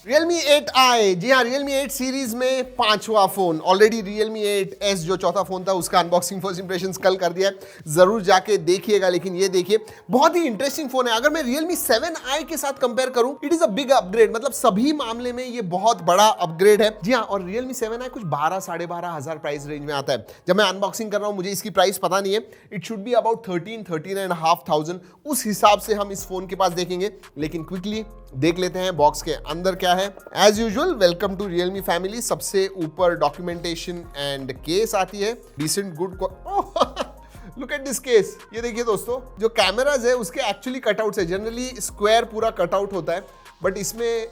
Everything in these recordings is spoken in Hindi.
Realme 8i, जी हाँ, Realme 8 सीरीज में पांचवा फोन। ऑलरेडी Realme 8s जो चौथा फोन था उसका अनबॉक्सिंग फर्स्ट इंप्रेशंस कल कर दिया है, जरूर जाके देखिएगा। लेकिन ये देखिए, बहुत ही इंटरेस्टिंग फोन है। अगर मैं Realme 7i के साथ कंपेयर करूं, it is a big upgrade. मतलब सभी मामले में ये बहुत बड़ा अपग्रेड है। जी हाँ, और Realme 7i कुछ 12-12,500 प्राइस रेंज में आता है। जब मैं अनबॉक्सिंग कर रहा हूं, मुझे इसकी प्राइस पता नहीं है। It should be about 13,500। उस हिसाब से हम इस फोन के पास देखेंगे। लेकिन क्विकली देख लेते हैं बॉक्स के अंदर क्या है। As usual, welcome to Realme family. सबसे ऊपर डॉक्यूमेंटेशन एंड केस आती है, decent good. Look at this case. ये देखिए दोस्तों, जो कैमराज है उसके एक्चुअली कटआउट्स है। जनरली स्क्वायर पूरा कटआउट होता है, बट इसमें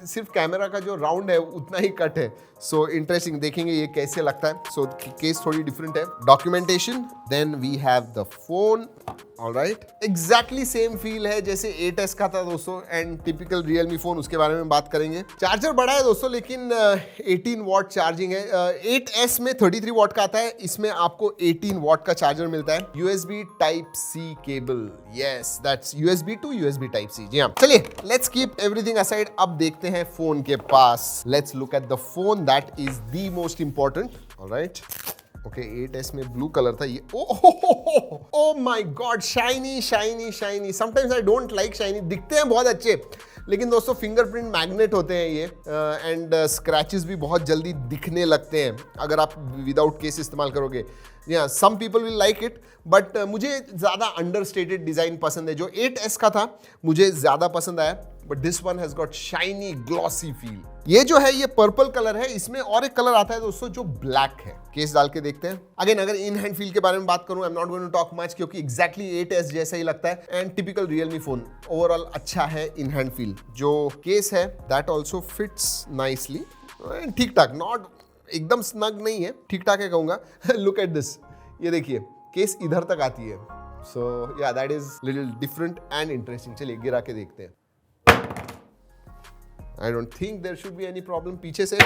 सिर्फ कैमरा का जो राउंड है उतना ही कट है। सो इंटरेस्टिंग, देखेंगे ये कैसे लगता है। सो केस थोड़ी डिफरेंट है। Documentation, then we have the phone. Alright, exactly same feel है जैसे 8s का था दोस्तों, एंड टिपिकल Realme फोन, उसके बारे में बात करेंगे। चार्जर बड़ा है दोस्तों, लेकिन 18 वॉट चार्जिंग है। 8s में 33 वॉट का आता है, इसमें आपको 18 वॉट का चार्जर मिलता है। USB Type-C cable, yes that's USB to USB Type-C। जी हाँ, चलिए लेट्स कीप एवरीथिंग असाइड। अब देखते हैं फोन के पास। Let's look at the phone, that is the most important. Alright, okay, 8s में ब्लू कलर था ये। Oh my god, shiny shiny shiny. Sometimes I don't like shiny, दिखते हैं बहुत अच्छे, लेकिन दोस्तों फिंगरप्रिंट मैग्नेट होते हैं ये, एंड स्क्रैचेस भी बहुत जल्दी दिखने लगते हैं अगर आप विदाउट केस इस्तेमाल करोगे। या some people will like it, but मुझे ज़्यादा अंडरस्टेटेड डिज़ाइन पसंद है। जो 8s का था मुझे ज़्यादा पसंद आया, but this one has got shiny glossy feel. ये जो है ये पर्पल कलर है। इसमें और एक कलर आता है दोस्तों जो ब्लैक है। केस डाल के देखते हैं। अगेन, अगर इन हैंड फील के बारे में बात करूं, I am not going to talk much, क्योंकि एग्जैक्टली 8s जैसा ही लगता है। And typical Realme phone, overall अच्छा है इन हैंड फील। जो केस है दैट ऑल्सो फिट्स नाइसली, ठीक ठाक, नॉट एकदम स्नग नहीं है, ठीक ठाक है कहूंगा। लुक एट दिस, ये देखिए केस इधर तक आती है। सो या that is little different and interesting. चलिए गिरा के देखते हैं। I don't think there should be any problem. पीछे से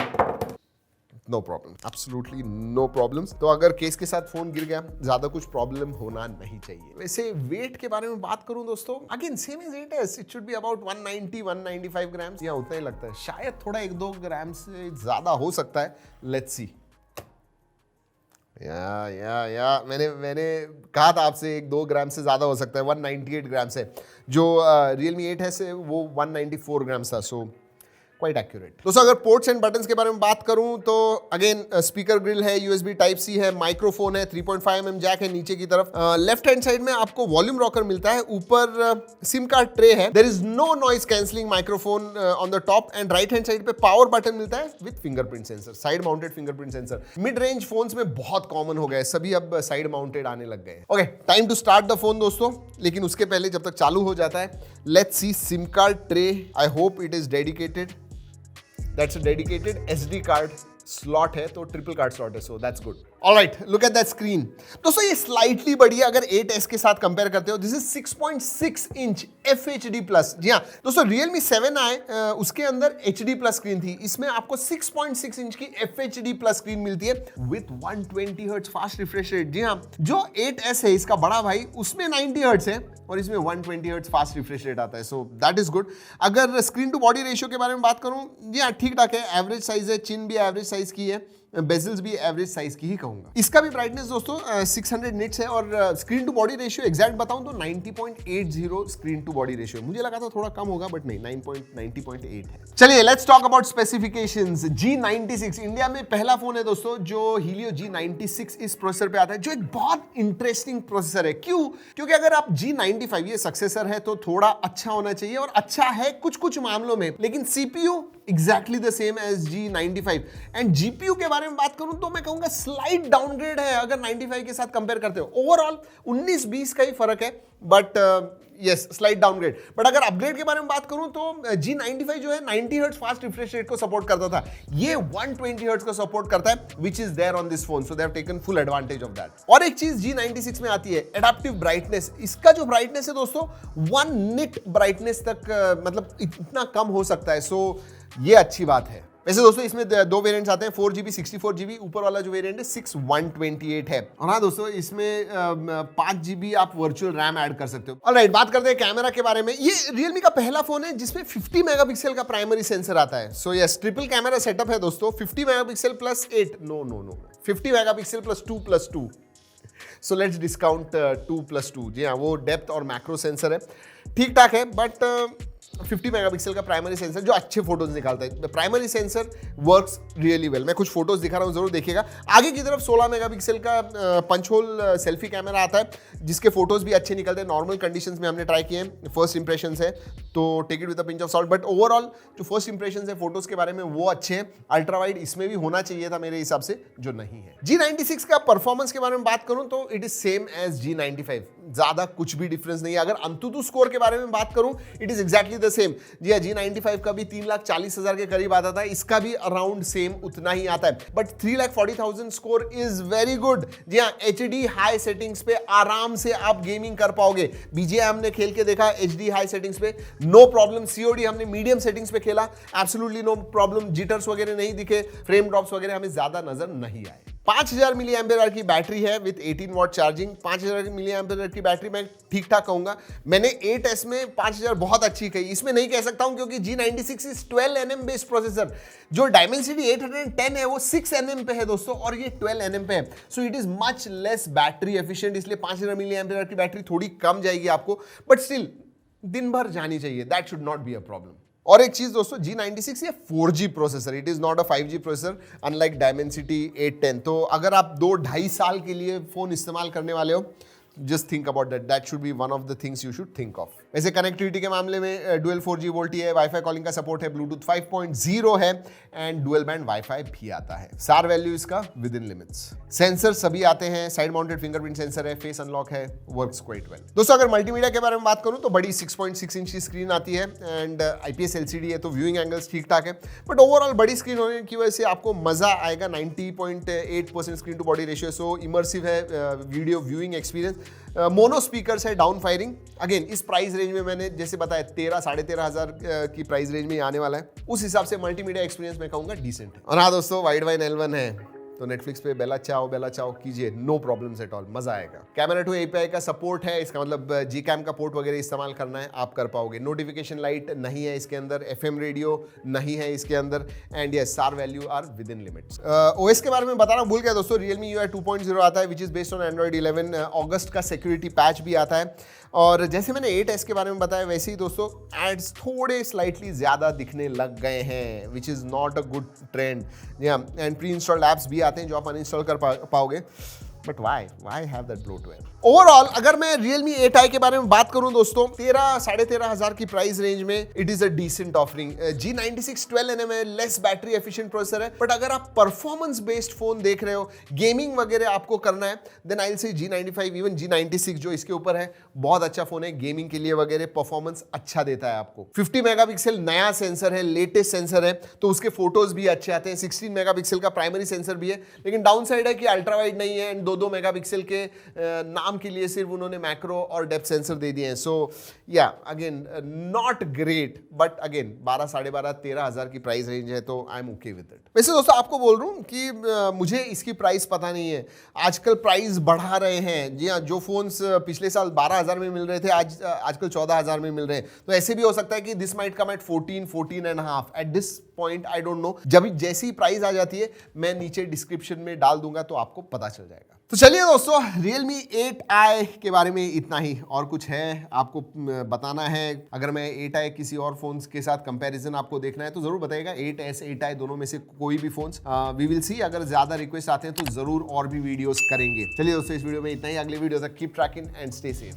no problem, absolutely no problems। तो अगर केस के साथ फोन गिर गया, ज्यादा कुछ प्रॉब्लम होना नहीं चाहिए। वैसे वेट के बारे में बात करूं दोस्तों, again same as 8s, it should be about 190-195 grams, या उतना ही लगता है। शायद थोड़ा 1-2 ग्राम से ज्यादा हो सकता है। Let's see. या मैंने कहा था आपसे 1-2 ग्राम से ज्यादा हो सकता है। 198 ग्राम है। जो Realme 8s है वो 194 ग्राम था। So quite accurate. दोस्तों, अगर पोर्ट्स एंड बटन्स के बारे में बात करूं तो अगेन स्पीकर ग्रिल है, USB Type-C है, माइक्रोफोन है, 3.5mm जैक है नीचे की तरफ। लेफ्ट हैंड साइड में आपको वॉल्यूम रॉकर मिलता है, ऊपर सिम कार्ड ट्रे है। There is no noise cancelling microphone on the top, and right hand side पे पावर बटन मिलता है with fingerprint sensor, side mounted fingerprint sensor. Mid range phones में बहुत कॉमन हो गया है, सभी अब साइड माउंटेड आने लग गए हैं। Okay, time to start the phone दोस्तों। लेकिन उसके पहले जब तक चालू हो जाता है, let's see SIM card tray. I hope it is dedicated. That's a dedicated SD card slot है, तो ट्रिपल कार्ड स्लॉट है, so that's good. Alright, look at that screen. दोस्तों ये स्लाइटली बड़ी है अगर 8s के साथ कंपेयर करते हो। This is 6.6 inch FHD plus. जी हाँ दोस्तों, Realme 7i उसके अंदर HD प्लस स्क्रीन थी, इसमें आपको 6.6 इंच की FHD प्लस स्क्रीन मिलती है with 120 hertz fast refresh rate. जी हाँ, जो 8s है इसका बड़ा भाई, उसमें 90 हर्ट्ज है और इसमें 120 हर्ट्ज फास्ट रिफ्रेश रेट आता है। So that is good. अगर स्क्रीन टू बॉडी रेशियो के बारे में बात करूं, जी हाँ ठीक ठाक है, एवरेज साइज है, चिन भी एवरेज साइज की है, बेजल्स भी एवरेज साइज की ही कहूंगा। इसका भी ब्राइटनेस दोस्तों 600 निट्स है, और screen to body ratio exact बताऊं तो 90.80 स्क्रीन टू बॉडी रेशियो। मुझे लगा था थोड़ा कम होगा, बट नहीं, 90.8 है। चलिए let's talk about specifications. G96 India में पहला फोन है दोस्तों जो Helio G96 इस प्रोसेसर पे आता है, जो एक बहुत इंटरेस्टिंग प्रोसेसर है। क्यों? क्योंकि अगर आप G95 ये सक्सेसर है तो थोड़ा अच्छा होना चाहिए, और अच्छा है कुछ कुछ मामलों में, लेकिन CPU exactly the same as G95। And GPU के बारे में बात करूं तो मैं कहूंगा स्लाइट डाउनग्रेड है अगर 95 के साथ कंपेयर करते हो। ओवरऑल 19-20 का ही फर्क है, but yes slight downgrade. But अगर अपग्रेड के बारे में बात करूं तो G95 जो है 90 हर्ट्ज फास्ट रिफ्रेश रेट को सपोर्ट करता था, ये 120 हर्ट्ज को सपोर्ट करता है, which is there on this phone. So they have taken full advantage of that. और एक चीज G96 में आती है, एडाप्टिव ब्राइटनेस। इसका जो ब्राइटनेस है दोस्तों 1 निट ब्राइटनेस तक मतलब इतना कम हो सकता है। सो ये अच्छी बात है। वैसे दोस्तों इसमें दो वेरिएंट्स आते हैं, 4GB 64GB, ऊपर वाला जो वेरिएंट है 6128 है। और हाँ दोस्तों इसमें 5GB आप वर्चुअल रैम ऐड कर सकते हो। ऑलराइट, बात करते हैं कैमरा के बारे में। ये Realme का पहला फोन है जिसमें 50 मेगापिक्सल का प्राइमरी सेंसर आता है। So yes, triple camera setup है दोस्तों, 50 megapixel plus 8, no 50 megapixel plus 2+2। So let's discount 2+2। जी हाँ, वो डेप्थ और मैक्रो सेंसर है, ठीक ठाक है, बट 50 मेगापिक्सल का प्राइमरी सेंसर जो अच्छे फोटोज निकालता है। Primary sensor works really well. मैं कुछ फोटोज दिखा रहा हूँ, जरूर देखिएगा। आगे की तरफ 16 मेगापिक्सल का पंच होल सेल्फी कैमरा आता है जिसके फोटोज भी अच्छे निकलते हैं। नॉर्मल कंडीशंस में हमने ट्राई किए हैं, फर्स्ट इंप्रेशन है तो take it with a pinch of salt, but overall जो फर्स्ट इंप्रेशन है फोटोज के बारे में वो अच्छे हैं। अल्ट्रा वाइड इसमें भी होना चाहिए था मेरे हिसाब से, जो नहीं है। G96 का परफॉर्मेंस के बारे में बात करूं तो it is same as G95, ज्यादा कुछ भी डिफरेंस नहीं है। अगर अंतुतु स्कोर के बारे में बात करूं, it is exactly the same. जी हाँ, G95 का भी 3,40,000 के करीब आता था, इसका भी अराउंड सेम उतना ही आता है, but 3,40,000 score is very good. जी हाँ, HD हाई सेटिंग्स पे आराम से आप गेमिंग कर पाओगे। BGI हमने खेल के देखा HD हाई सेटिंग्स पे, नो प्रॉब्लम। COD हमने मीडियम सेटिंग्स पे खेला, एब्सोल्युटली नो प्रॉब्लम। जिटर्स वगैरह नहीं दिखे, फ्रेम ड्रॉप्स वगैरह हमें ज्यादा नजर नहीं आए। 5000 मिली एम्पियर आवर की बैटरी है with 18 watt charging. 5000 milli ampere hour की बैटरी मैं ठीक ठाक कहूंगा। मैंने 8S में 5000 बहुत अच्छी कही, इसमें नहीं कह सकता हूं क्योंकि G96 is 12 nm based processor. जो Dimensity 810 है वो 6 nm पे है दोस्तों, और ये 12 nm पे है। So it is much less battery efficient, इसलिए 5000 मिली एम्पियर आवर की बैटरी थोड़ी कम जाएगी आपको, बट स्टिल दिन भर जानी चाहिए, that should not be a problem. और एक चीज दोस्तों, G96 ये 4G processor, it is not a 5G processor unlike Dimensity 810। तो अगर आप 2-2.5 साल के लिए फोन इस्तेमाल करने वाले हो, just think about that should be one of the things you should think of. वैसे कनेक्टिविटी के मामले में डुअल 4G वोल्टी है, वाईफाई कॉलिंग का सपोर्ट है, ब्लूटूथ 5.0 है एंड डुअल बैंड वाईफाई भी आता है। सार वैल्यू इसका विद इन लिमिट्स। सेंसर सभी आते हैं, साइड माउंटेड फिंगरप्रिंट सेंसर है, फेस अनलॉक है, वर्क्स क्वाइट वेल। दोस्तों अगर मल्टीमीडिया के बारे में बात करूं तो बड़ी 6.6 इंच की स्क्रीन आती है एंड IPS LCD है, तो व्यूइंग एंगल्स ठीक ठाक है, बट ओवरऑल बड़ी स्क्रीन होने की वजह से आपको मजा आएगा। 90.8% screen to body ratio, so immersive है video viewing experience. Mono speakers है, डाउन फायरिंग। अगेन इस प्राइस रेंज में मैंने जैसे बताया 13-13,500 की प्राइस रेंज में आने वाला है, उस हिसाब से मल्टीमीडिया एक्सपीरियंस मैं कहूंगा डिसेंट है। और हाँ दोस्तों, वाइड वाइन L1 है तो नेटफ्लिक्स पे बेला चाओ कीजिए, नो प्रॉब्लम्स एट ऑल, मजा आएगा। कैमरा टू API का सपोर्ट है, इसका मतलब Gcam का पोर्ट वगैरह इस्तेमाल करना है आप कर पाओगे। नोटिफिकेशन लाइट नहीं है इसके अंदर, FM रेडियो नहीं है इसके अंदर, and yes SAR value are within limits. OS के बारे में बताना भूल गया दोस्तों, Realme UI 2.0 आता है which is based on Android 11। अगस्त का सिक्योरिटी पैच भी आता है, और जैसे मैंने 8S के बारे में बताया वैसे ही दोस्तों एड्स थोड़े स्लाइटली ज्यादा दिखने लग गए हैं, which is not a good trend. And pre installed apps भी आते हैं जो आप अनइंस्टॉल कर पाओगे, but why have that bloatware? Overall अगर मैं Realme 8i के बारे में बात करूं दोस्तों, 13-13,500 की प्राइस रेंज में it is a decent offering. G96 12 nm है, लेस बैटरी एफिशिएंट प्रोसेसर है, बट अगर आप परफॉर्मेंस बेस्ड फोन देख रहे हो, गेमिंग वगैरह आपको करना है, then I will say G95 even G96 जो इसके ऊपर है बहुत अच्छा फोन है, गेमिंग के लिए वगैरह परफॉर्मेंस अच्छा देता है आपको। 50 मेगापिक्सल नया सेंसर है, लेटेस्ट सेंसर है, तो उसके फोटोज भी अच्छे आते हैं। 16 मेगापिक्सल का प्राइमरी सेंसर भी है, लेकिन डाउन साइड है कि अल्ट्रा वाइड नहीं है एंड 2-2 मेगापिक्सल के नाम के लिए सिर्फ उन्होंने मैक्रो और डेप्थ सेंसर दे दिए हैं। सो या again not great, but again 12-12,500-13,000 की प्राइस रेंज है, तो I am okay with it. वैसे दोस्तों आपको बोल रहा हूँ कि मुझे इसकी प्राइस पता नहीं है, आजकल प्राइस बढ़ा रहे हैं। जी हाँ, जो फोन्स पिछले साल 12,000 में मिल रहे थे आजकल 14,000 में मिल रहे हैं, तो ऐसे भी हो सकता है कि this might come at 14.5 at this point, I don't know. जब जैसी प्राइस आ जाती है मैं नीचे डिस्क्रिप्शन में डाल दूंगा तो आपको पता चल जाएगा। तो चलिए दोस्तों, Realme 8i के बारे में इतना ही। और कुछ है आपको बताना है, अगर मैं 8i किसी और फोन्स के साथ कंपैरिजन आपको देखना है तो जरूर बताइएगा। 8S 8i दोनों में से कोई भी फोन्स, वी विल सी। अगर ज्यादा रिक्वेस्ट आते हैं तो जरूर और भी वीडियोस करेंगे। चलिए दोस्तों, इस वीडियो में इतना ही। अगले वीडियो तक keep trekking and stay safe.